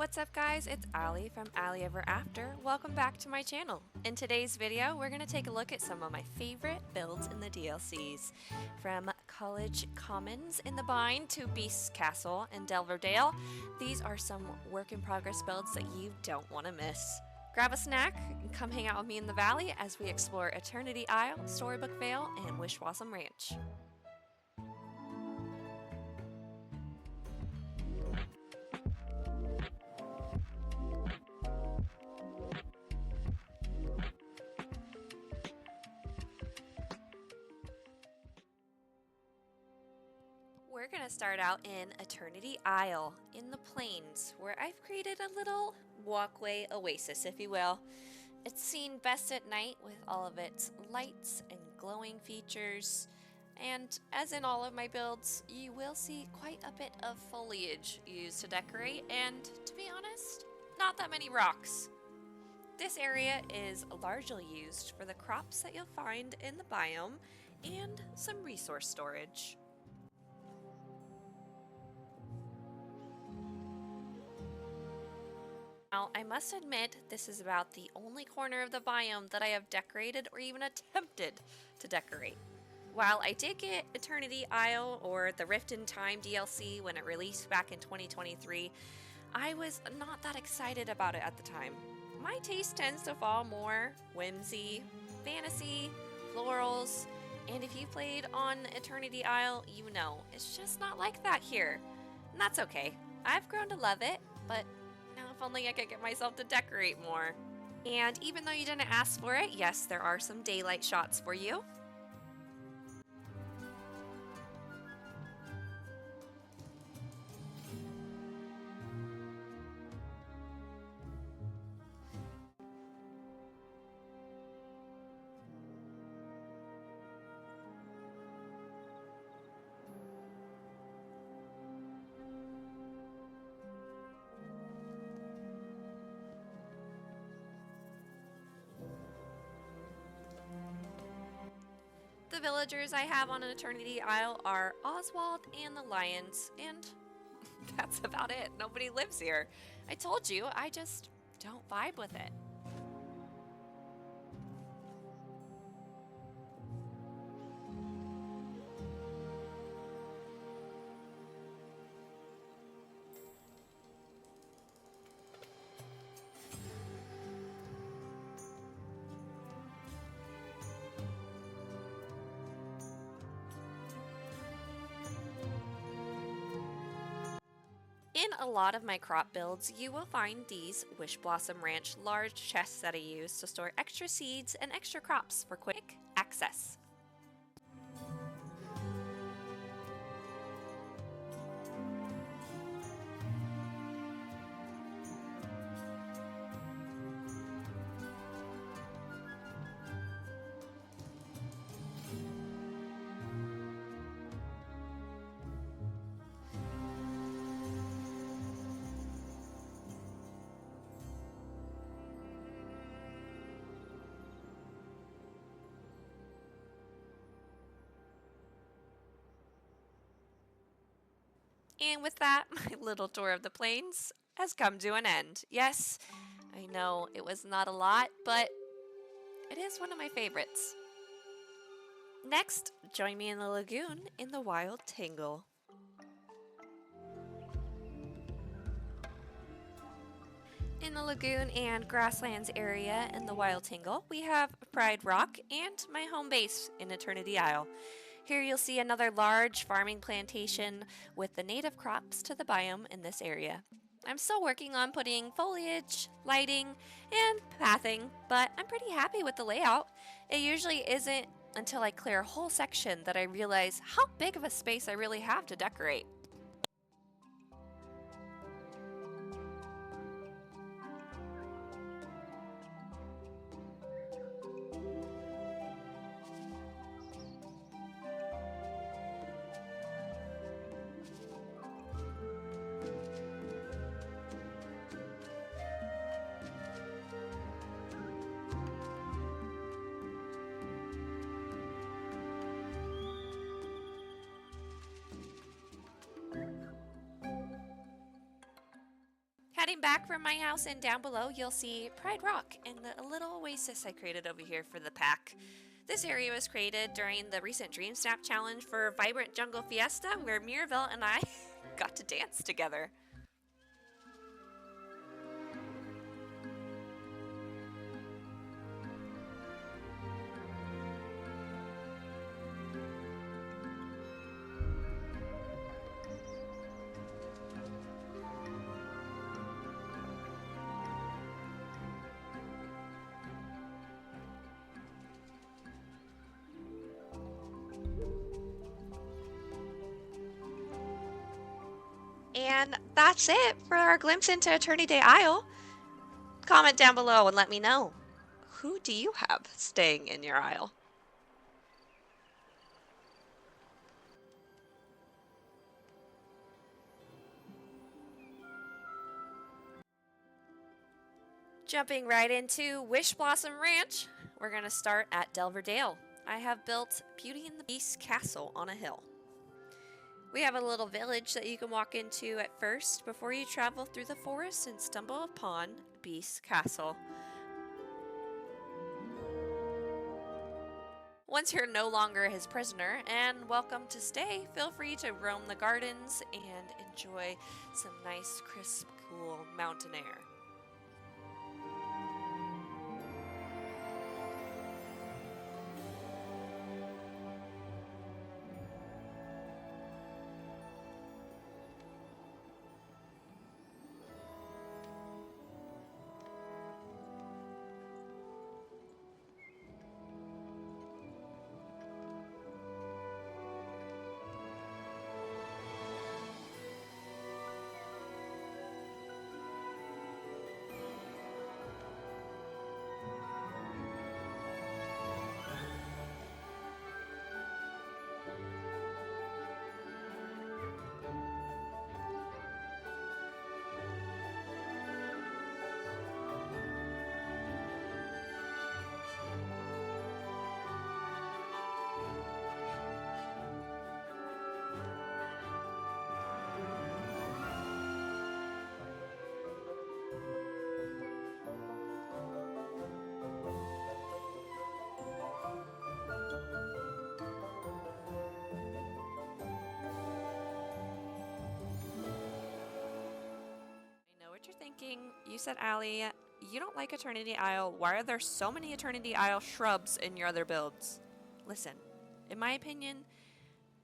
What's up guys, it's Allie from ℎ𝑒𝑟𝑒. Welcome back to my channel. In today's video, we're going to take a look at some of my favorite builds in the DLCs. From College Commons in the Bind to Beast's Castle in Delver Dale, these are some work in progress builds that you don't want to miss. Grab a snack and come hang out with me in the valley as we explore Eternity Isle, Storybook Vale, and Wishblossom Ranch. We're going to start out in Eternity Isle in the plains, where I've created a little walkway oasis, if you will. It's seen best at night with all of its lights and glowing features, and as in all of my builds, you will see quite a bit of foliage used to decorate, and to be honest, not that many rocks. This area is largely used for the crops that you'll find in the biome and some resource storage. Now, I must admit, this is about the only corner of the biome that I have decorated or even attempted to decorate. While I did get Eternity Isle or the Rift in Time DLC when it released back in 2023, I was not that excited about it at the time. My taste tends to fall more whimsy, fantasy, florals, and if you played on Eternity Isle, you know, it's just not like that here. And that's okay. I've grown to love it, but now if only I could get myself to decorate more. And even though you didn't ask for it, yes, there are some daylight shots for you. The villagers I have on Eternity Isle are Oswald and the lions, and that's about it. Nobody lives here. I told you, I just don't vibe with it. In a lot of my crop builds, you will find these Wishblossom Ranch large chests that I use to store extra seeds and extra crops for quick access. And with that, my little tour of the plains has come to an end. Yes, I know it was not a lot, but it is one of my favorites. Next, join me in the lagoon in the wild Tangle. In the lagoon and grasslands area in the wild Tangle, we have Pride Rock and my home base in Eternity Isle. Here you'll see another large farming plantation with the native crops to the biome in this area. I'm still working on putting foliage, lighting, and pathing, but I'm pretty happy with the layout. It usually isn't until I clear a whole section that I realize how big of a space I really have to decorate. heading back from my house, and down below you'll see Pride Rock and the little oasis I created over here for the pack. This area was created during the recent Dream Snap Challenge for Vibrant Jungle Fiesta, where Mirabelle and I got to dance together. And that's it for our glimpse into Eternity Isle. Comment down below and let me know, who do you have staying in your isle? Jumping right into Wishblossom Ranch, we're going to start at ℎ𝑒𝑟𝑒 Vale. I have built Beauty and the Beast castle on a hill. We have a little village that you can walk into at first before you travel through the forest and stumble upon Beast's castle. Once you're no longer his prisoner and welcome to stay, feel free to roam the gardens and enjoy some nice, crisp, cool mountain air. You're thinking, you said, Allie, you don't like Eternity Isle. Why are there so many Eternity Isle shrubs in your other builds? Listen, in my opinion,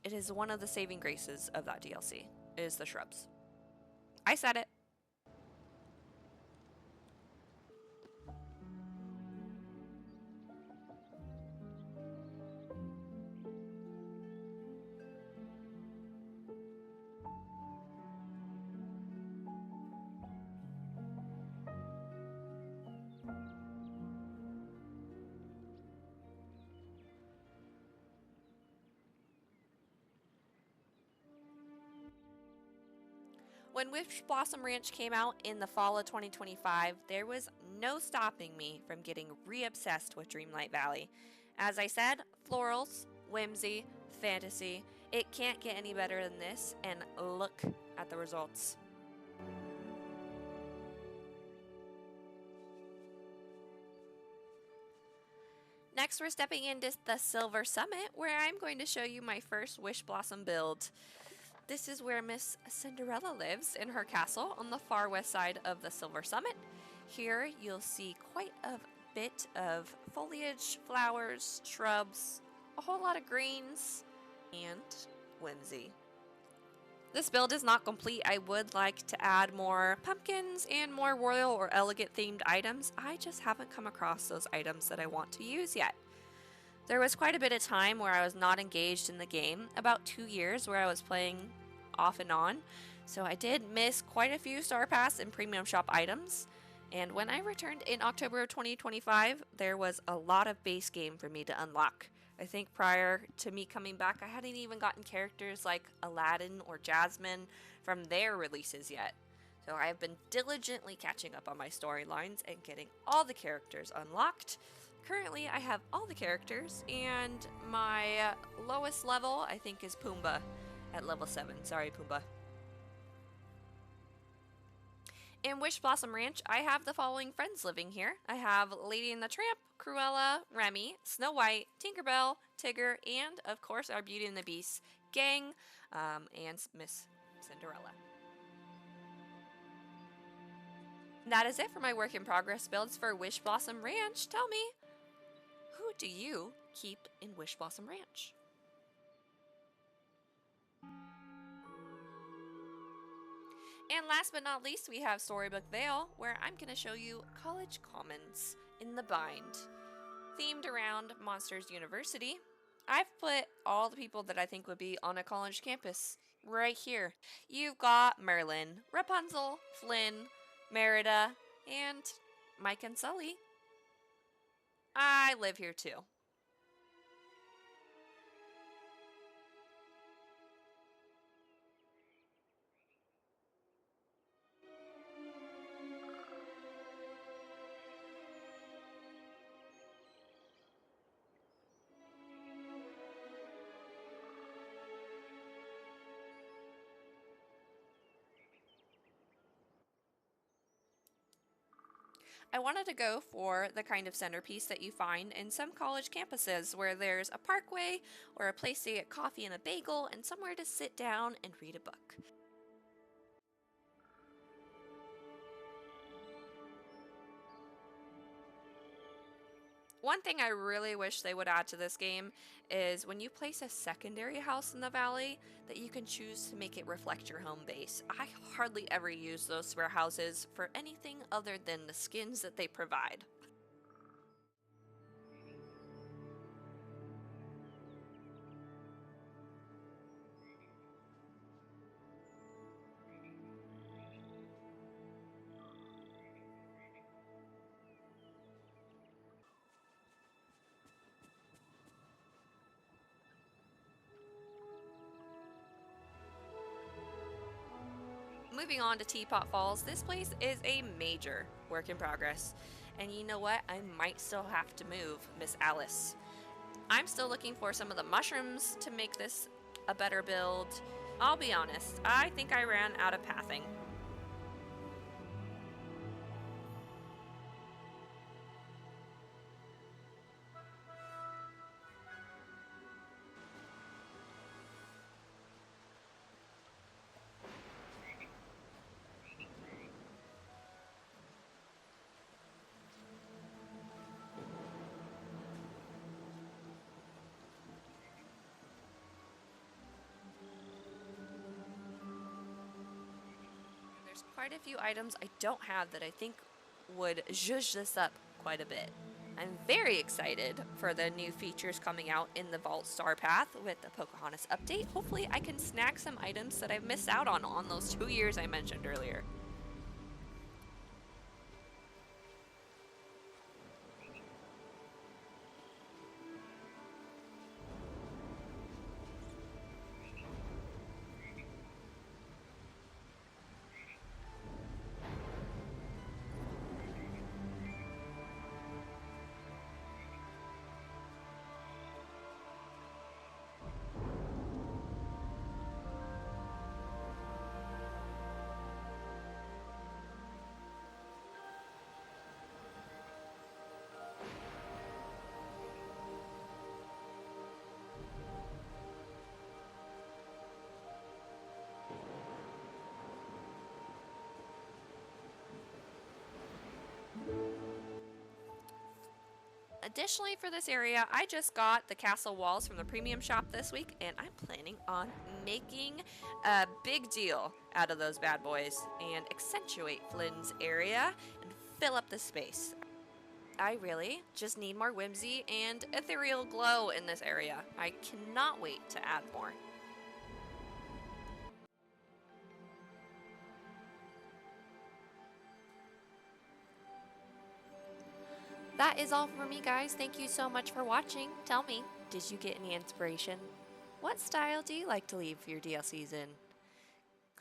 it is one of the saving graces of that DLC, is the shrubs. I said it. When Wishblossom Ranch came out in the fall of 2025, there was no stopping me from getting re-obsessed with Dreamlight Valley. As I said, florals, whimsy, fantasy, it can't get any better than this, and look at the results. Next, we're stepping into the Silver Summit, where I'm going to show you my first Wishblossom build. This is where Miss Cinderella lives in her castle on the far west side of the Silver Summit. Here you'll see quite a bit of foliage, flowers, shrubs, a whole lot of greens, and whimsy. This build is not complete. I would like to add more pumpkins and more royal or elegant themed items. I just haven't come across those items that I want to use yet. There was quite a bit of time where I was not engaged in the game, about 2 years where I was playing off and on, so I did miss quite a few Star Pass and Premium Shop items, and when I returned in October of 2025, there was a lot of base game for me to unlock. I think prior to me coming back, I hadn't even gotten characters like Aladdin or Jasmine from their releases yet. So I have been diligently catching up on my storylines and getting all the characters unlocked. Currently, I have all the characters, and my lowest level, I think, is Pumbaa at level 7. Sorry, Pumbaa. In Wishblossom Ranch, I have the following friends living here. I have Lady and the Tramp, Cruella, Remy, Snow White, Tinkerbell, Tigger, and of course our Beauty and the Beast gang, and Miss Cinderella. That is it for my work in progress builds for Wishblossom Ranch. Tell me, who do you keep in Wishblossom Ranch? And last but not least, we have Storybook Vale, where I'm going to show you college commons in the bind. Themed around Monsters University, I've put all the people that I think would be on a college campus right here. You've got Merlin, Rapunzel, Flynn, Merida, and Mike and Sully. I live here too. I wanted to go for the kind of centerpiece that you find in some college campuses where there's a parkway or a place to get coffee and a bagel and somewhere to sit down and read a book. One thing I really wish they would add to this game is when you place a secondary house in the valley that you can choose to make it reflect your home base. I hardly ever use those spare houses for anything other than the skins that they provide. Moving on to Teapot Falls, this place is a major work in progress. And you know what? I might still have to move Miss Alice. I'm still looking for some of the mushrooms to make this a better build. I'll be honest, I think I ran out of pathing. There's quite a few items I don't have that I think would zhuzh this up quite a bit. I'm very excited for the new features coming out in the Vault Star Path with the Pocahontas update. Hopefully I can snag some items that I've missed out on those 2 years I mentioned earlier. Additionally, for this area, I just got the castle walls from the premium shop this week, and I'm planning on making a big deal out of those bad boys and accentuate Flynn's area and fill up the space. I really just need more whimsy and ethereal glow in this area. I cannot wait to add more. That is all for me, guys. Thank you so much for watching. Tell me, did you get any inspiration? What style do you like to leave for your DLCs in?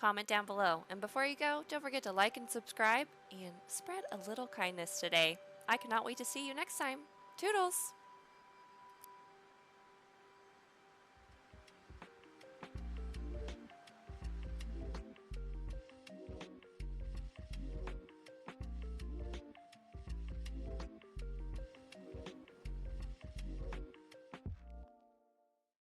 Comment down below. And before you go, don't forget to like and subscribe and spread a little kindness today. I cannot wait to see you next time. Toodles!